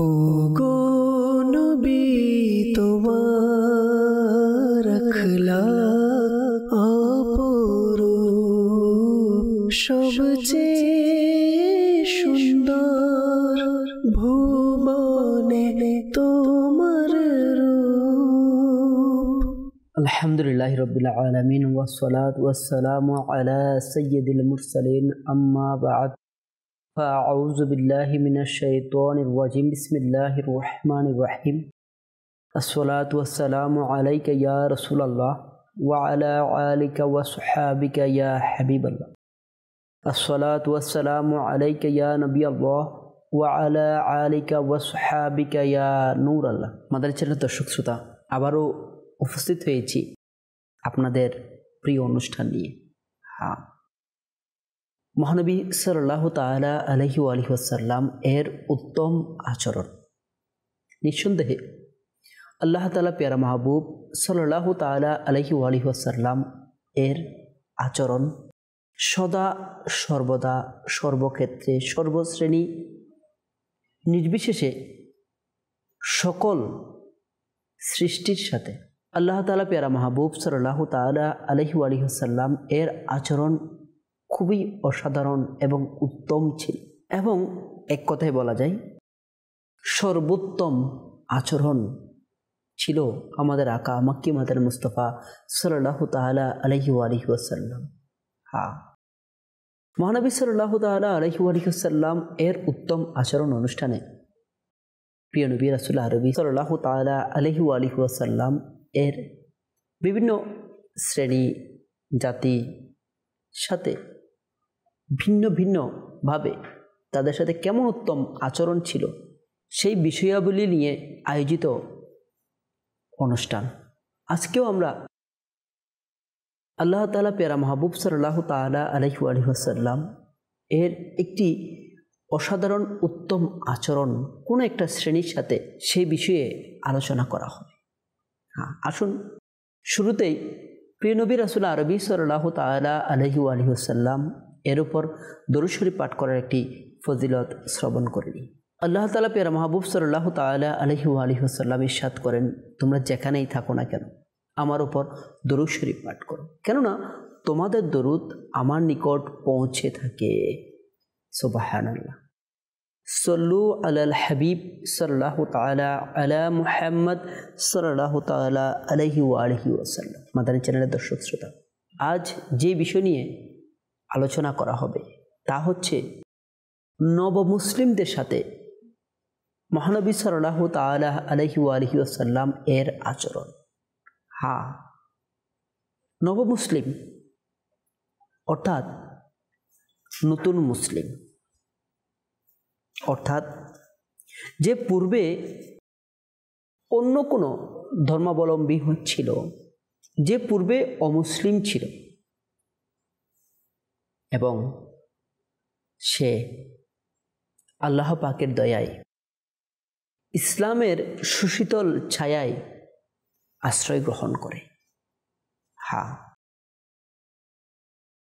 ও গো নবী তোমার আখলাক অপরূপ, সবচেয়ে সুন্দর ভুবনে তোমার রূপ। আলহামদুলিল্লাহি রাব্বিল আলামিন ওয়াসসালাতু ওয়াসসালামু আলা সাইয়্যিদিল মুরসালিন আম্মা বা'দ। ফাআউযু বিল্লাহি মিনাশ শাইতানির রাজিম। বিসমিল্লাহির রহমানির রহিম। আসসালাতু ওয়াসসালামু আলাইকা ইয়া রাসূলুল্লাহ ওয়া আলা আলিকা ওয়া সাহবিকা ইয়া হাবিবাল্লাহ। আসসালাতু ওয়াসসালামু আলাইকা ইয়া নবিয়াল্লাহ ওয়া আলা আলিকা ওয়া সাহবিকা ইয়া নূরাল্লাহ। মাদানী চ্যানেলের দর্শক শ্রোতা, আবারও উপস্থিত হয়েছি আপনাদের প্রিয় অনুষ্ঠান নিয়ে। মহানবী সাল্লাল্লাহু তাআলা আলাইহি ওয়া আলিহি ওয়াসাল্লাম এর উত্তম আচরণ। নিঃসন্দেহে আল্লাহ তাআলা প্যারা মাহবুব সাল্লাল্লাহু তাআলা আলাইহি ওয়া আলিহি ওয়াসাল্লাম এর আচরণ সদা সর্বদা সর্বক্ষেত্রে সর্বশ্রেণী নির্বিশেষে সকল সৃষ্টির সাথে আল্লাহ তাআলা প্যারা মাহবুব সাল্লাল্লাহু তাআলা আলাইহি ওয়া আলিহি ওয়াসাল্লাম এর আচরণ খুবই অসাধারণ এবং উত্তম ছিল, এবং এক কথায় বলা যায় সর্বোত্তম আচরণ ছিল আমাদের আকা মাক্কি মাদানী মুস্তাফা সাল্লাল্লাহু তাআলা আলাইহি ওয়া আলিহি ওয়াসাল্লাম। মহানবী সাল্লাল্লাহু তাআলা আলাইহি ওয়া আলিহি ওয়াসাল্লাম এর উত্তম আচরণ অনুষ্ঠানে প্রিয় নবী রাসূল আরবি সাল্লাল্লাহু তাআলা আলাইহি ওয়া আলিহি ওয়াসাল্লাম এর বিভিন্ন শ্রেণী জাতি সাথে ভিন্ন ভিন্নভাবে তাদের সাথে কেমন উত্তম আচরণ ছিল সেই বিষয়াবলী নিয়ে আয়োজিত অনুষ্ঠান। আজকেও আমরা আল্লাহ তাআলা প্যারা মাহবুব সাল্লাল্লাহু তাআলা আলাইহি ওয়া আলিহি ওয়াসাল্লাম এর একটি অসাধারণ উত্তম আচরণ কোনো একটা শ্রেণীর সাথে সেই বিষয়ে আলোচনা করা হবে। আসুন শুরুতেই প্রিয় নবী রাসূল আরবি সাল্লাল্লাহু তাআলা আলাইহি ওয়া আলিহি ওয়াসাল্লাম এর উপর দরুদ শরীফ পাঠ করার একটি ফজিলত শ্রবণ করে নিই। আল্লাহ তাআলা প্যারা মাহবুব সাল্লাল্লাহু তাআলা আলাইহি ওয়া আলিহি ওয়াসাল্লাম ইরশাদ করেন, তোমরা যেখানেই থাকো না কেন আমার উপর দরুদ শরীফ পাঠ করো, কেননা তোমাদের দরুদ আমার নিকট পৌঁছে থাকে। সুবহানাল্লাহ। সল্লু আলাল হাবিব সাল্লাল্লাহু তাআলা আলা মুহাম্মদ সাল্লাল্লাহু তাআলা আলাইহি ওয়া আলিহি ওয়াসাল্লাম। মাদানী চ্যানেলের দর্শক শ্রোতা, আজ যে বিষয় নিয়ে আলোচনা করা হবে তা হচ্ছে নবমুসলিমদের সাথে মহানবী সাল্লাল্লাহু তাআলা আলাইহি ওয়া আলিহি ওয়াসাল্লাম এর আচরণ। নবমুসলিম অর্থাৎ নতুন মুসলিম, অর্থাৎ যে পূর্বে অন্য কোনো ধর্মাবলম্বী ছিল, যে পূর্বে অমুসলিম ছিল এবং সে আল্লাহ পাকের দয়ায় ইসলামের সুশীতল ছায়ায় আশ্রয় গ্রহণ করে।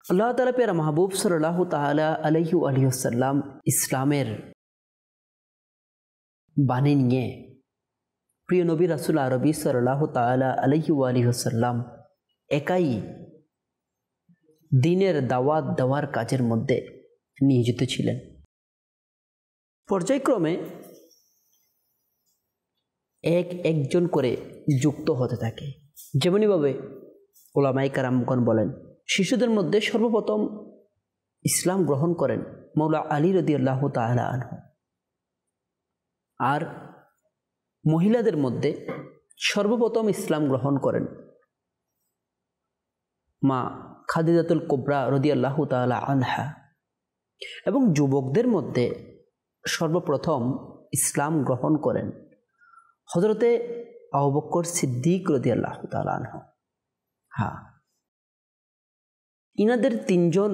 আল্লাহ তাআলা প্যারা মাহবুব সাল্লাল্লাহু তাআলা আলাইহি ওয়া আলিহি ওয়াসাল্লাম ইসলামের বাণী নিয়ে প্রিয় নবী রাসূল আরবি সাল্লাল্লাহু তাআলা আলাইহি ওয়া আলিহি ওয়াসাল্লাম একাই দ্বীনের দাওয়াত দেওয়ার কাজের মধ্যে নিয়োজিত ছিলেন। পর্যায়ক্রমে একজন করে যুক্ত হতে থাকে। যেমনিভাবে উলামায়ে কেরামগণ বলেন, শিশুদের মধ্যে সর্বপ্রথম ইসলাম গ্রহণ করেন মাওলা আলী রাদিয়াল্লাহু তাআলা আনহু, আর মহিলাদের মধ্যে সর্বপ্রথম ইসলাম গ্রহণ করেন মা খাদিজাতুল কুবরা রাদিয়াল্লাহু তাআলা আনহা, এবং যুবকদের মধ্যে সর্বপ্রথম ইসলাম গ্রহণ করেন হযরতে আবু বকর সিদ্দিক রাদিয়াল্লাহু তাআলা আনহু। ইনাদের তিনজন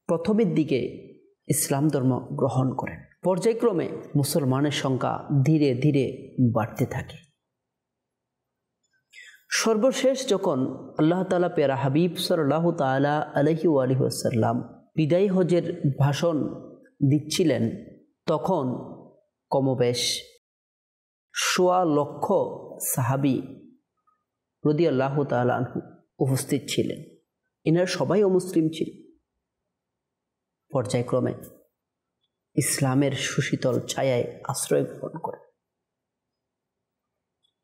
প্রথমের দিকে ইসলাম ধর্ম গ্রহণ করেন। পর্যায়ক্রমে মুসলমানের সংখ্যা ধীরে ধীরে বাড়তে থাকে। সর্বশেষ যখন আল্লাহ তাআলা প্যারা হাবিব সাল্লাল্লাহু তাআলা আলাইহি ওয়া আলিহি ওয়াসাল্লাম বিদায়ী হজের ভাষণ দিচ্ছিলেন, তখন কমবেশ 1,00,000 সাহাবী রাদিয়াল্লাহু তাআলা আনহু উপস্থিত ছিলেন। এনারা সবাই অমুসলিম ছিলেন। পর্যায়ক্রমে ইসলামের সুশীতল ছায়ায় আশ্রয় গ্রহণ করে।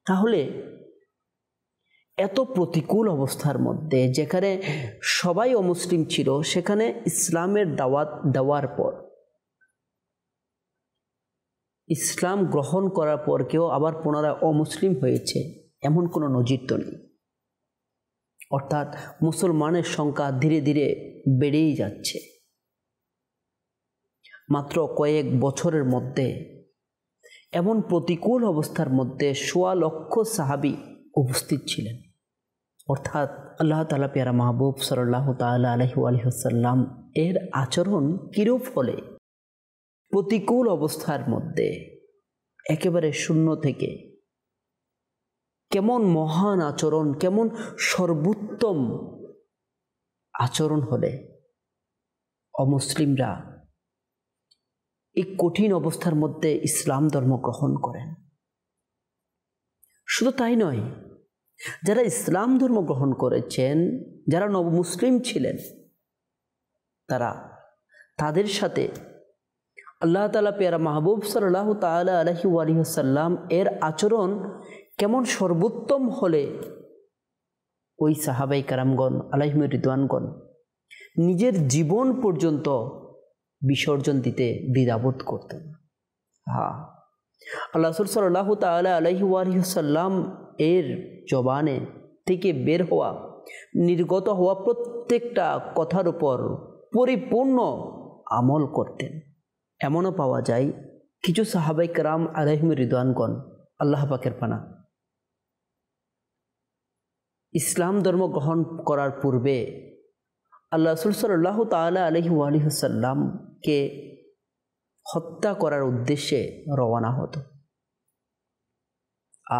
তাহলে এত প্রতিকূল অবস্থার মধ্যে, যেখানে সবাই অমুসলিম ছিল, সেখানে ইসলামের দাওয়াত দেওয়ার পর, ইসলাম গ্রহণ করার পর কেউ আবার পুনরায় অমুসলিম হয়েছে, এমন কোনো নজির তো নেই। অর্থাৎ মুসলমানের সংখ্যা ধীরে ধীরে বেড়েই যাচ্ছে। মাত্র কয়েক বছরের মধ্যে এমন প্রতিকূল অবস্থার মধ্যে 1,00,000 সাহাবী উপস্থিত ছিলেন। অর্থাৎ আল্লাহ তাআলা পেয়ারা মাহবুব সাল্লাল্লাহু তাআলা আলাইহি ওয়াসাল্লাম এর আচরণ কিরূপ হলে প্রতিকূল অবস্থার মধ্যে একেবারে শূন্য থেকে কেমন মহান আচরণ, কেমন সর্বোত্তম আচরণ হলে অমুসলিমরা এই কঠিন অবস্থার মধ্যে ইসলাম ধর্ম গ্রহণ করেন। শুধু তাই নয়, যারা ইসলাম ধর্ম গ্রহণ করেছেন, যারা নবমুসলিম ছিলেন, তাদের সাথে আল্লাহ তাআলা পেয়ারা মাহবুব সাল্লাল্লাহু তাআলা আলাইহি ওয়াসাল্লাম এর আচরণ কেমন সর্বোত্তম হলে ওই সাহাবাই কারামগণ আলাইহিম রিদওয়ানগণ নিজের জীবন পর্যন্ত বিসর্জন দিতে দ্বিধাবোধ করতেন। আল্লাহ রাসূল সাল্লাল্লাহু তাআলা আলাইহি ওয়াসাল্লাম এর জবানে থেকে বের হওয়া, নির্গত হওয়া প্রত্যেকটা কথার উপর পরিপূর্ণ আমল করতেন। এমনও পাওয়া যায় কিছু সাহাবাই কেরাম আলাইহিম রিদওয়ানগণ, আল্লাহ পাকের পানা, ইসলাম ধর্ম গ্রহণ করার পূর্বে আল্লাহ রাসূল সাল্লাল্লাহু তাআলা আলাইহি ওয়াসাল্লামকে হত্যা করার উদ্দেশ্যে রওনা হতো।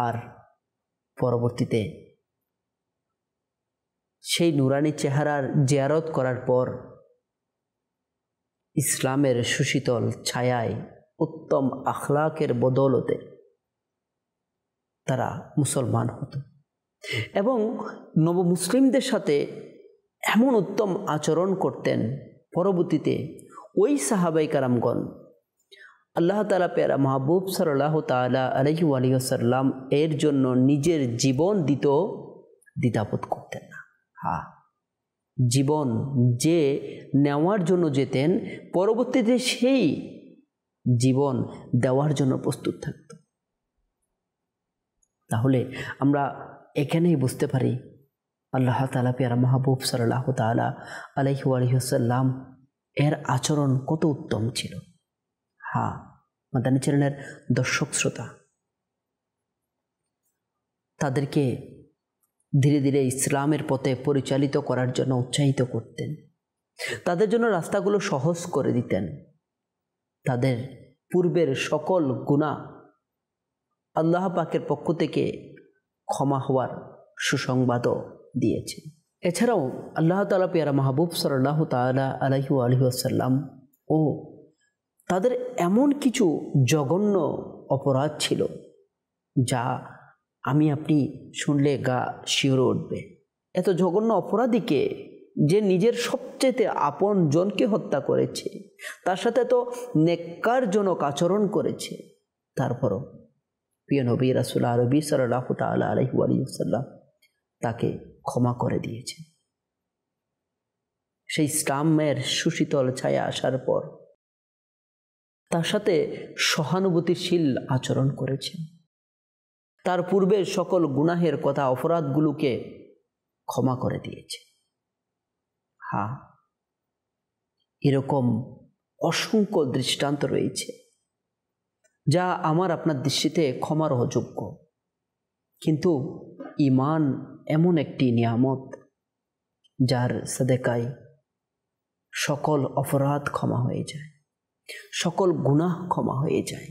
আর পরবর্তীতে সেই নুরানি চেহারার জিয়ারত করার পর ইসলামের সুশীতল ছায়ায় উত্তম আখলাকের বদৌলতে তারা মুসলমান হতো এবং নবমুসলিমদের সাথে এমন উত্তম আচরণ করতেন। পরবর্তীতে ওই সাহাবাই কারামগণ আল্লাহ তাআলা পেয়ারা মাহবুব সাল্লাল্লাহু তাআলা আলাইহি ওয়াসাল্লাম এর জন্য নিজের জীবন দিতেও দ্বিধাবোধ করতেন না। জীবন যে নেওয়ার জন্য যেতেন, পরবর্তীতে সেই জীবন দেওয়ার জন্য প্রস্তুত থাকত। তাহলে আমরা এখানেই বুঝতে পারি আল্লাহ তাআলা পেয়ারা মাহবুব সাল্লাল্লাহু তাআলা আলাইহি ওয়াসাল্লাম এর আচরণ কত উত্তম ছিল। মাদানী চ্যানেলের দর্শক শ্রোতা, তাদেরকে ধীরে ধীরে ইসলামের পথে পরিচালিত করার জন্য উৎসাহিত করতেন, তাদের জন্য রাস্তাগুলো সহজ করে দিতেন, তাদের পূর্বের সকল গুনাহ আল্লাহ পাকের পক্ষ থেকে ক্ষমা হওয়ার সুসংবাদও দিয়েছেন। এছাড়াও আল্লাহ তাআলা পেয়ারা মাহবুব সাল্লাল্লাহু তাআলা আলাইহি ওয়াসাল্লাম ও তাদের এমন কিছু জঘন্য অপরাধ ছিল যা আমি আপনি শুনলে গা শিউরে উঠবে। এত জঘন্য অপরাধীকে, যে নিজের সবচেয়ে আপন জনকে হত্যা করেছে, তার সাথে তো নেককারজনক আচরণ করেছে, তারপরও প্রিয় নবী রাসূল আরবি সাল্লাল্লাহু তাআলা আলাইহি ওয়াসাল্লাম তাকে ক্ষমা করে দিয়েছে। সেই ইসলামের সুশীতল ছায়া আসার পর তার সাথে সহানুভূতিশীল আচরণ করেছেন, তার পূর্বের সকল গুনাহের কথা, অপরাধগুলোকে ক্ষমা করে দিয়েছে। এরকম অসংখ্য দৃষ্টান্ত রয়েছে যা আমার আপনার দৃষ্টিতে ক্ষমার অযোগ্য, কিন্তু ঈমান এমন একটি নিয়ামত যার সাদেকায় সকল অপরাধ ক্ষমা হয়ে যায়, সকল গুনাহ ক্ষমা হয়ে যায়।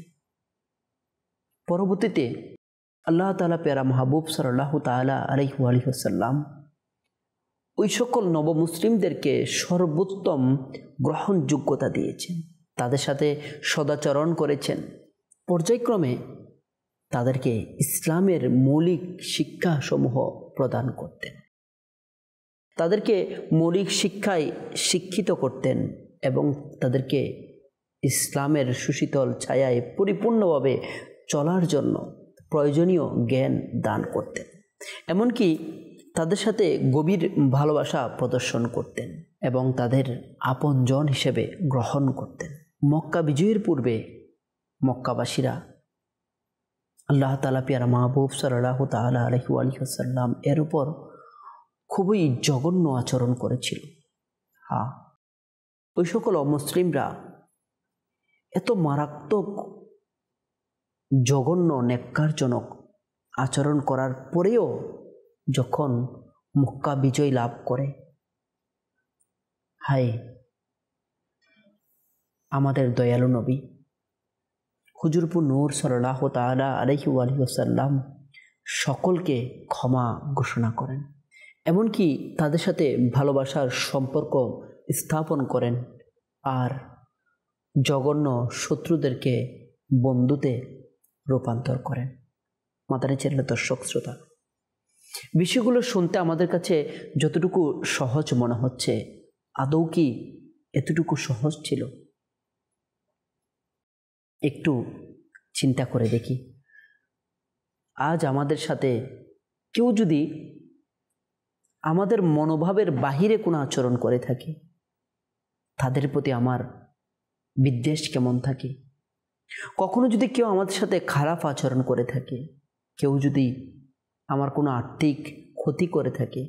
পরবর্তীতে আল্লাহ তাআলা পেয়ারা মাহবুব সাল্লাল্লাহু তাআলা আলাইহি ওয়াসাল্লাম ওই সকল নবমুসলিমদেরকে সর্বোত্তম গ্রহণযোগ্যতা দিয়েছেন, তাদের সাথে সদাচরণ করেছেন, পর্যায়ক্রমে তাদেরকে ইসলামের মৌলিক শিক্ষাসমূহ প্রদান করতেন, তাদেরকে মৌলিক শিক্ষায় শিক্ষিত করতেন এবং তাদেরকে ইসলামের সুশীতল ছায়ায় পরিপূর্ণভাবে চলার জন্য প্রয়োজনীয় জ্ঞান দান করতেন। এমনকি তাদের সাথে গভীর ভালোবাসা প্রদর্শন করতেন এবং তাদের আপনজন হিসেবে গ্রহণ করতেন। মক্কা বিজয়ের পূর্বে মক্কাবাসীরা আল্লাহ তাআলা পিয়ারা মাহবুব সাল্লাল্লাহু তাআলা আলাইহি ওয়াসাল্লাম এর উপর খুবই জঘন্য আচরণ করেছিল। ওই সকল অমুসলিমরা এত মারাত্মক জঘন্য ন্যাক্কারজনক আচরণ করার পরেও যখন মক্কা বিজয় লাভ করে, হায় আমাদের দয়ালু নবী হুজুরপুর নূর সাল্লাল্লাহু তাআলা আলাইহি ওয়াসাল্লাম সকলকে ক্ষমা ঘোষণা করেন, এমনকি তাদের সাথে ভালোবাসার সম্পর্ক স্থাপন করেন আর জঘন্য শত্রুদেরকে বন্ধুতে রূপান্তর করেন। মাদানী চ্যানেলের দর্শক শ্রোতা, বিষয়গুলো শুনতে আমাদের কাছে যতটুকু সহজ মনে হচ্ছে, আদৌ কি এতটুকু সহজ ছিল? একটু চিন্তা করে দেখি, আজ আমাদের সাথে কেউ যদি আমাদের মনোভাবের বাহিরে কোনো আচরণ করে থাকে, তাদের প্রতি আমার বিদ্বেষ কেমন থাকে? কখনো যদি কেউ আমাদের সাথে খারাপ আচরণ করে থাকে, কেউ যদি আমার কোনো আর্থিক ক্ষতি করে থাকে,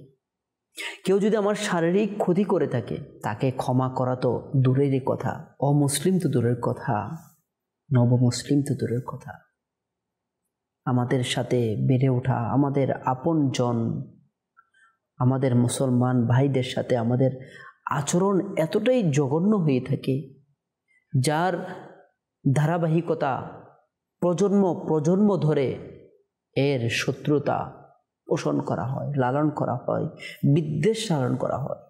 কেউ যদি আমার শারীরিক ক্ষতি করে থাকে, তাকে ক্ষমা করা তো দূরেরই কথা, অমুসলিম তো দূরের কথা, নবমুসলিম তো দূরের কথা, আমাদের সাথে বেড়ে ওঠা আমাদের আপনজন, আমাদের মুসলমান ভাইদের সাথে আমাদের আচরণ এতটাই জঘন্য হয়ে থাকে, যার ধারাবাহিকতা প্রজন্ম ধরে এর শত্রুতা পোষণ করা হয়, লালন করা হয়, বিদ্বেষ লালন করা হয়।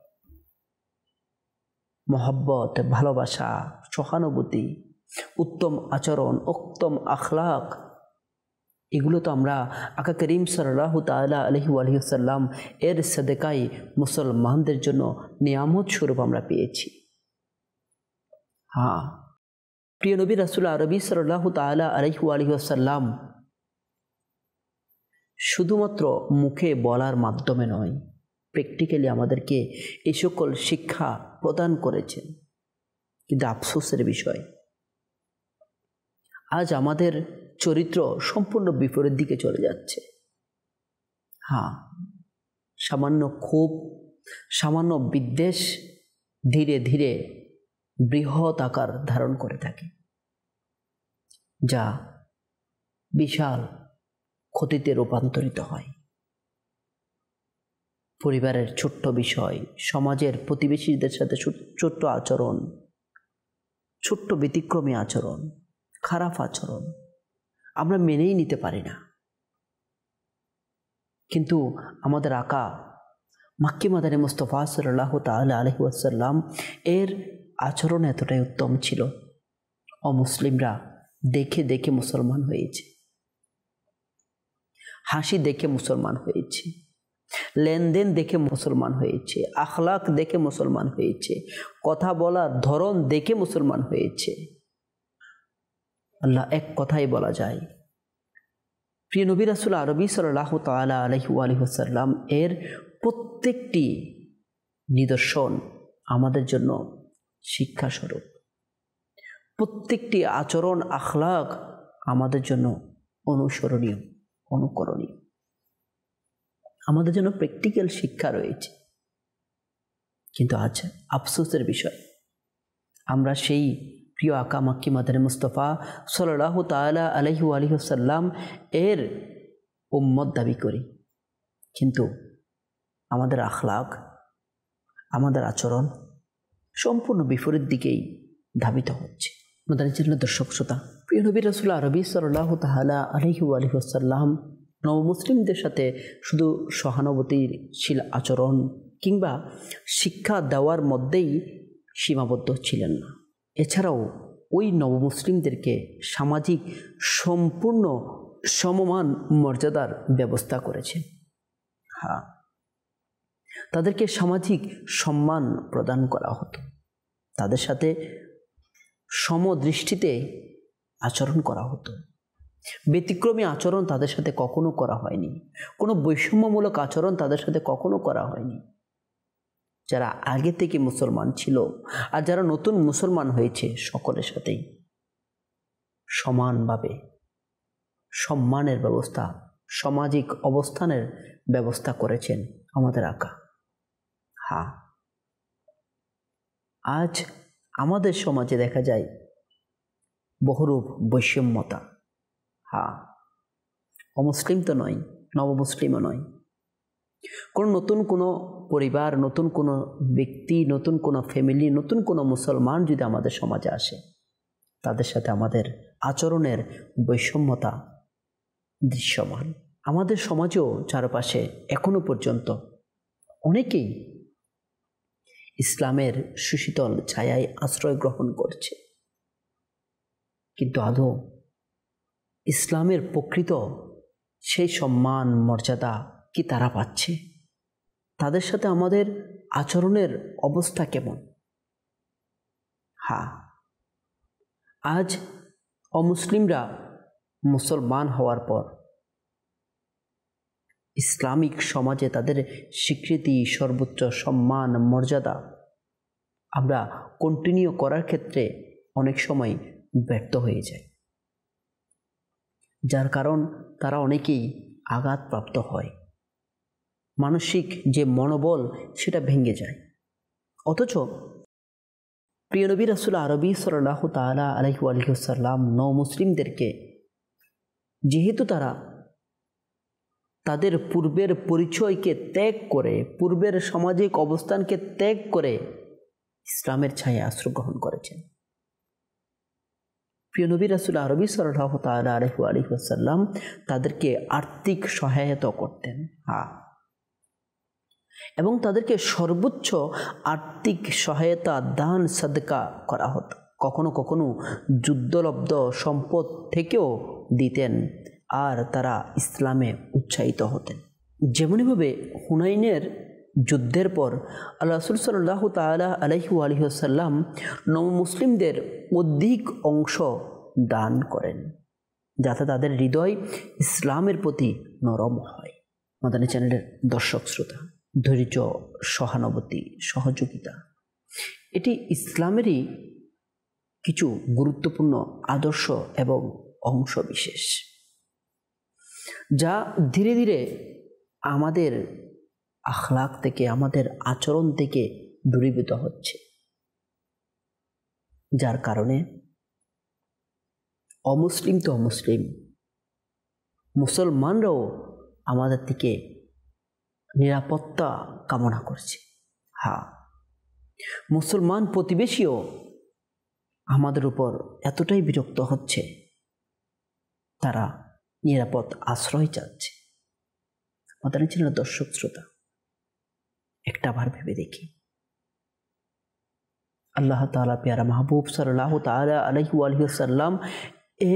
মহব্বত, ভালোবাসা, সহানুভূতি, উত্তম আচরণ, উত্তম আখলাক, এগুলো তো আমরা আকা করিম সাল্লাল্লাহু তাআলা আলাইহি ওয়াসাল্লাম এর সাদেকায় মুসলমানদের জন্য নিয়ামত স্বরূপ আমরা পেয়েছি। প্রিয় নবী রাসূল আরবি সাল্লাল্লাহু তাআলা আলাইহি ওয়াসাল্লাম শুধুমাত্র মুখে বলার মাধ্যমে নয়, প্র্যাকটিক্যালি আমাদেরকে এই সকল শিক্ষা প্রদান করেছেন। কিন্তু আফসোসের বিষয়, আজ আমাদের চরিত্র সম্পূর্ণ বিপরীত দিকে চলে যাচ্ছে। সামান্য ক্ষোভ, সামান্য বিদ্বেষ ধীরে ধীরে বৃহৎ আকার ধারণ করে থাকে, যা বিশাল ক্ষতিতে রূপান্তরিত হয়। পরিবারের ছোট্ট বিষয়, সমাজের প্রতিবেশীদের সাথে ছোট্ট আচরণ, ছোট্ট ব্যতিক্রমী আচরণ, খারাপ আচরণ আমরা মেনেই নিতে পারি না। কিন্তু আমাদের আকা মাক্কি মাদানী মুস্তাফা সাল্লাল্লাহু তাআলা আলাইহি ওয়াসাল্লাম এর আচরণ এতটাই উত্তম ছিল, অমুসলিমরা দেখে দেখে মুসলমান হয়েছে, হাসি দেখে মুসলমান হয়েছে, লেনদেন দেখে মুসলমান হয়েছে, আখলাক দেখে মুসলমান হয়েছে, কথা বলার ধরন দেখে মুসলমান হয়েছে। আল্লাহ এক কথাই বলা যায়, প্রিয় নবী রাসূল আরবি সাল্লাল্লাহু তাআলা আলাইহি ওয়াসাল্লাম এর প্রত্যেকটি নিদর্শন আমাদের জন্য শিক্ষাস্বরূপ, প্রত্যেকটি আচরণ আখলাক আমাদের জন্য অনুসরণীয়, অনুকরণীয়, আমাদের জন্য প্র্যাকটিক্যাল শিক্ষা রয়েছে। কিন্তু আজ আফসোসের বিষয়, আমরা সেই প্রিয় আকা মাক্কি মাদানী মুস্তাফা সাল্লাল্লাহু তাআলা আলাইহি ওয়াসাল্লাম এর উম্মত দাবি করি, কিন্তু আমাদের আখলাক, আমাদের আচরণ সম্পূর্ণ বিপরীত দিকেই ধাবিত হচ্ছে। মাদানী চ্যানেলের দর্শক শ্রোতা, প্রিয় নবী রাসূল আরবি সাল্লাল্লাহু তাআলা আলাইহি ওয়াসাল্লাম নবমুসলিমদের সাথে শুধু সহানুভূতিশীল আচরণ কিংবা শিক্ষা দেওয়ার মধ্যেই সীমাবদ্ধ ছিলেন না, এছাড়াও ওই নবমুসলিমদেরকে সামাজিক সম্পূর্ণ সমমান মর্যাদার ব্যবস্থা করেছেন। হ্যাঁ, তাদেরকে সামাজিক সম্মান প্রদান করা হতো, তাদের সাথে সমদৃষ্টিতে আচরণ করা হতো। ব্যতিক্রমী আচরণ তাদের সাথে কখনো করা হয়নি, কোনো বৈষম্যমূলক আচরণ তাদের সাথে কখনো করা হয়নি। যারা আগে থেকে মুসলমান ছিল আর যারা নতুন মুসলমান হয়েছে, সকলের সাথেই সমানভাবে সম্মানের ব্যবস্থা, সামাজিক অবস্থানের ব্যবস্থা করেছেন আমাদের আকা। হ্যাঁ, আজ আমাদের সমাজে দেখা যায় বহুরূপ বৈষম্যতা। হ্যাঁ, অমুসলিম তো নয়, নবমুসলিমও নয়, নতুন কোনো পরিবার, নতুন কোনো ব্যক্তি, নতুন কোনো ফ্যামিলি, নতুন কোনো মুসলমান যদি আমাদের সমাজে আসে, তাদের সাথে আমাদের আচরণের বৈষম্যতা দৃশ্যমান। আমাদের সমাজেও চারপাশে এখনো পর্যন্ত অনেকেই ইসলামের সুশীতল ছায়ায় আশ্রয় গ্রহণ করছে, কিন্তু আদৌ ইসলামের প্রকৃত সেই সম্মান মর্যাদা কি তারা পাচ্ছে? তাদের সাথে আমাদের আচরণের অবস্থা কেমন? হ্যাঁ, আজ অমুসলিমরা মুসলমান হওয়ার পর ইসলামিক সমাজে তাদের স্বীকৃতি, সর্বোচ্চ সম্মান মর্যাদা আমরা কন্টিনিউ করার ক্ষেত্রে অনেক সময় ব্যর্থ হয়ে যায়, যার কারণ তারা অনেকেই আঘাতপ্রাপ্ত হয়, মানসিক যে মনোবল সেটা ভেঙে যায়। অথচ প্রিয় নবী রাসূল আরবি সাল্লাল্লাহু তাআলা আলাইহি ওয়াসাল্লাম নওমুসলিমদেরকে, যেহেতু তারা তাদের পূর্বের পরিচয়কে ত্যাগ করে, পূর্বের সামাজিক অবস্থানকে ত্যাগ করে ইসলামের ছায়ায় আশ্রয় গ্রহণ করেছেন, প্রিয় নবী রাসূল আরবি সাল্লাল্লাহু তাআলা আলাইহি ওয়াসাল্লাম তাদেরকে আর্থিক সহায়তা করতেন। হ্যাঁ, এবং তাদেরকে সর্বোচ্চ আর্থিক সহায়তা, দান, সাদকা করা হতো। কখনো কখনো যুদ্ধলব্ধ সম্পদ থেকেও দিতেন, আর তারা ইসলামে উৎসাহিত হতেন। যেমনইভাবে হুনাইনের যুদ্ধের পর আল্লাহ রাসূল সাল্লাল্লাহু তাআলা আলাইহি ওয়াসাল্লাম নবমুসলিমদের অধিক অংশ দান করেন, যাতে তাদের হৃদয় ইসলামের প্রতি নরম হয়। মাদানী চ্যানেলের দর্শক শ্রোতা, ধৈর্য, সহানুভূতি, সহযোগিতা এটি ইসলামেরই কিছু গুরুত্বপূর্ণ আদর্শ এবং অংশ বিশেষ, যা ধীরে ধীরে আমাদের আখলাক থেকে, আমাদের আচরণ থেকে দূরীভূত হচ্ছে, যার কারণে অমুসলিম তো অমুসলিম, মুসলমানরাও আমাদের থেকে নিরাপত্তা কামনা করছে। হ্যাঁ, মুসলমান প্রতিবেশীও আমাদের উপর এতটাই বিরক্ত হচ্ছে, তারা নিরাপদ আশ্রয় চাচ্ছে। মাদানী চ্যানেলের দর্শক শ্রোতা, একটা বার ভেবে দেখি, আল্লাহ তাআলা প্যারা মাহবুব সাল্লাল্লাহু তাআলা আলাইহি ওয়াসাল্লাম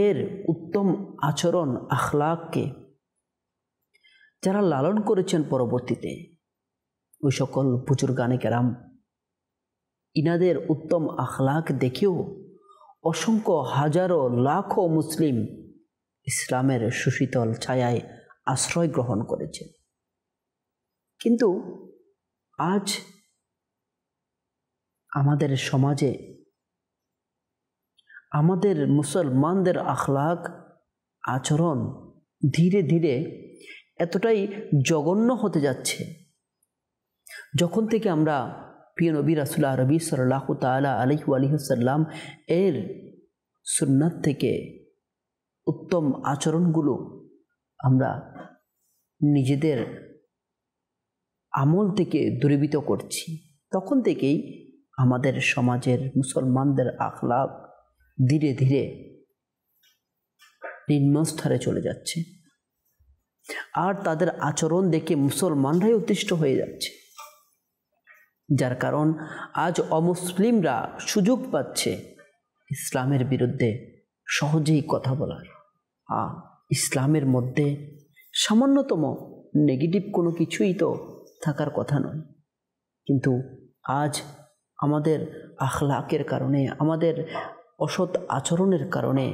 এর উত্তম আচরণ, আখলাককে যারা লালন করেছেন, পরবর্তীতে ওই সকল বুজুর্গানে কেরাম, ইনাদের উত্তম আখলাক দেখেও অসংখ্য হাজারো লাখো মুসলিম ইসলামের সুশীতল ছায়ায় আশ্রয় গ্রহণ করেছেন। কিন্তু আজ আমাদের সমাজে আমাদের মুসলমানদের আখলাক, আচরণ ধীরে ধীরে এতটাই জঘন্য হতে যাচ্ছে, যখন থেকে আমরা প্রিয় নবী রাসূল আরবি সাল্লাল্লাহু তাআলা আলাইহি ওয়াসাল্লাম এর সুন্নাত থেকে উত্তম আচরণগুলো আমরা নিজেদের আমল থেকে দূরীভূত করছি, তখন থেকেই আমাদের সমাজের মুসলমানদের আখলাক ধীরে ধীরে নিম্নস্তরে চলে যাচ্ছে, আর তাদের আচরণ দেখে মুসলমানরাই অতিষ্ঠ হয়ে যাচ্ছে, যার কারণ আজ অমুসলিমরা সুযোগ পাচ্ছে ইসলামের বিরুদ্ধে সহজেই কথা বলার। ইসলামের মধ্যে সামান্যতম নেগেটিভ কোনো কিছুই তো থাকার কথা নয়, কিন্তু আজ আমাদের আখলাকের কারণে, আমাদের অসৎ আচরণের কারণে,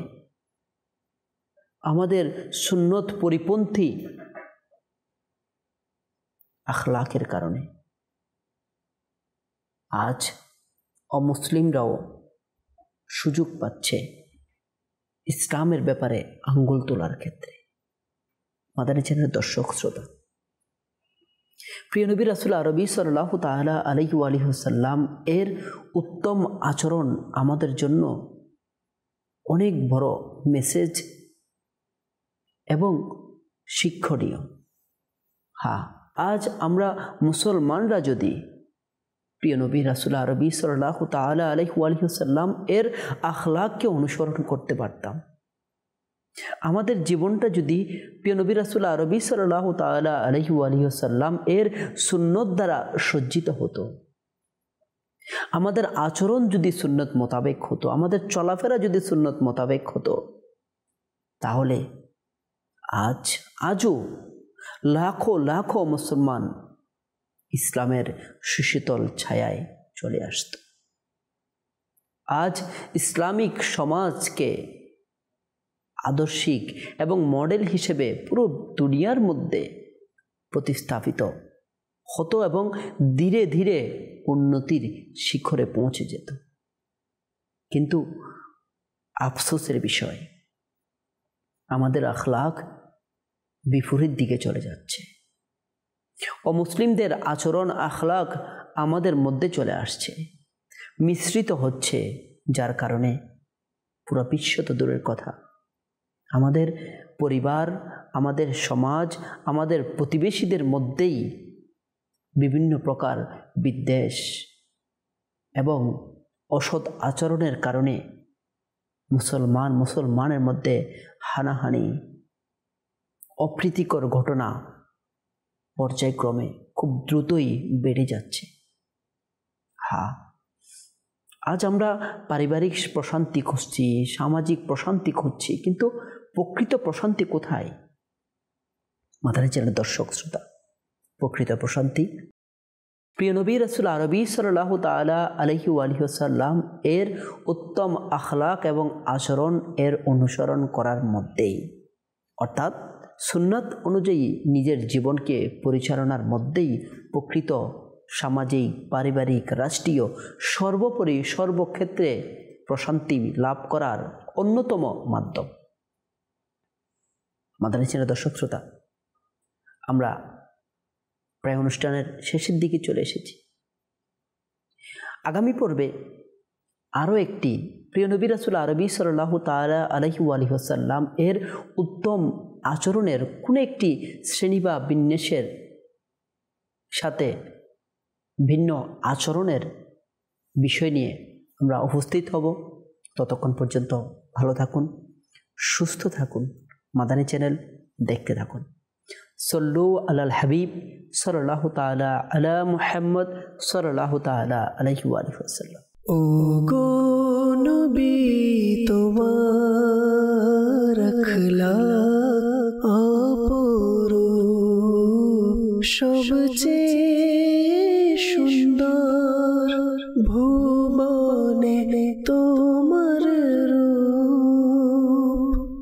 আমাদের সুন্নত পরিপন্থী আখলাকের কারণে আজ অমুসলিমরাও সুযোগ পাচ্ছে ইসলামের ব্যাপারে আঙ্গুল তোলার ক্ষেত্রে। মাদানী চ্যানেলের দর্শক শ্রোতা, প্রিয় নবী রাসূল আরবি সাল্লাল্লাহু তাআলা আলাইহি ওয়া আলিহি ওয়াসাল্লাম এর উত্তম আচরণ আমাদের জন্য অনেক বড় মেসেজ এবং শিক্ষণীয়। আজ আমরা মুসলমানরা যদি প্রিয় নবী রাসূল আরবি সাল্লাল্লাহু তাআলা আলাইহি ওয়া আলিহি ওয়াসাল্লাম এর আখলাককে অনুসরণ করতে পারতাম, আমাদের জীবনটা যদি প্রিয় নবী রাসূল আরবি সাল্লাল্লাহু তাআলা আলাইহি ওয়া আলিহি ওয়াসাল্লাম এর সুন্নত দ্বারা সজ্জিত হতো, আমাদের আচরণ যদি সুন্নত মোতাবেক হতো, আমাদের চলাফেরা যদি সুন্নত মোতাবেক হতো, তাহলে আজও লাখো লাখো মুসলমান ইসলামের সুশীতল ছায়ায় চলে আসত। আজ ইসলামিক সমাজকে আদর্শিক এবং মডেল হিসেবে পুরো দুনিয়ার মধ্যে প্রতিস্থাপিত হতো এবং ধীরে ধীরে উন্নতির শিখরে পৌঁছে যেত। কিন্তু আফসোসের বিষয়, আমাদের আখলাক বিপরীত দিকে চলে যাচ্ছে। অমুসলিমদের আচরণ আখলাক আমাদের মধ্যে চলে আসছে, মিশ্রিত হচ্ছে, যার কারণে পুরো বিশ্ব তো দূরের কথা, আমাদের পরিবার, আমাদের সমাজ, আমাদের প্রতিবেশীদের মধ্যেই বিভিন্ন প্রকার বিদ্বেষ এবং অসৎ আচরণের কারণে মুসলমানের মধ্যে হানাহানি, অপ্রীতিকর ঘটনা পর্যায়ক্রমে খুব দ্রুতই বেড়ে যাচ্ছে। আজ আমরা পারিবারিক প্রশান্তি খুঁজছি, সামাজিক প্রশান্তি খুঁজছি, কিন্তু প্রকৃত প্রশান্তি কোথায়? মাদানী চ্যানেলের দর্শক শ্রোতা, প্রকৃত প্রশান্তি প্রিয় নবী রাসূল আরবি সাল্লাল্লাহু তাআলা আলাইহি ওয়া আলিহি ওয়াসাল্লাম এর উত্তম আখলাক এবং আচরণ এর অনুসরণ করার মধ্যেই, অর্থাৎ সুন্নাত অনুযায়ী নিজের জীবনকে পরিচালনার মধ্যেই প্রকৃত সামাজিক, পারিবারিক, রাষ্ট্রীয়, সর্বোপরি সর্বক্ষেত্রে প্রশান্তি লাভ করার অন্যতম মাধ্যম। মাদানী চ্যানেলের দর্শক শ্রোতা, আমরা প্রায় অনুষ্ঠানের শেষের দিকে চলে এসেছি। আগামী পর্বে আরও একটি প্রিয় নবী রাসূল আরবি সাল্লাল্লাহু তাআলা আলাইহি ওয়া আলিহি ওয়াসাল্লাম এর উত্তম আচরণের কোনো একটি শ্রেণী বা বিন্যাসের সাথে ভিন্ন আচরণের বিষয় নিয়ে আমরা উপস্থিত হব। ততক্ষণ পর্যন্ত ভালো থাকুন, সুস্থ থাকুন, মাদানী চ্যানেল দেখতে থাকুন। সল্লু আলাল হাবিব সাল্লাল্লাহু তাআলা আলা মুহাম্মদ সাল্লাল্লাহু তাআলা আলাইহি ওয়া আলিহি ওয়াসাল্লাম। ও গো নবী, তোমার আখলাক অপরূপ, সবচেয়ে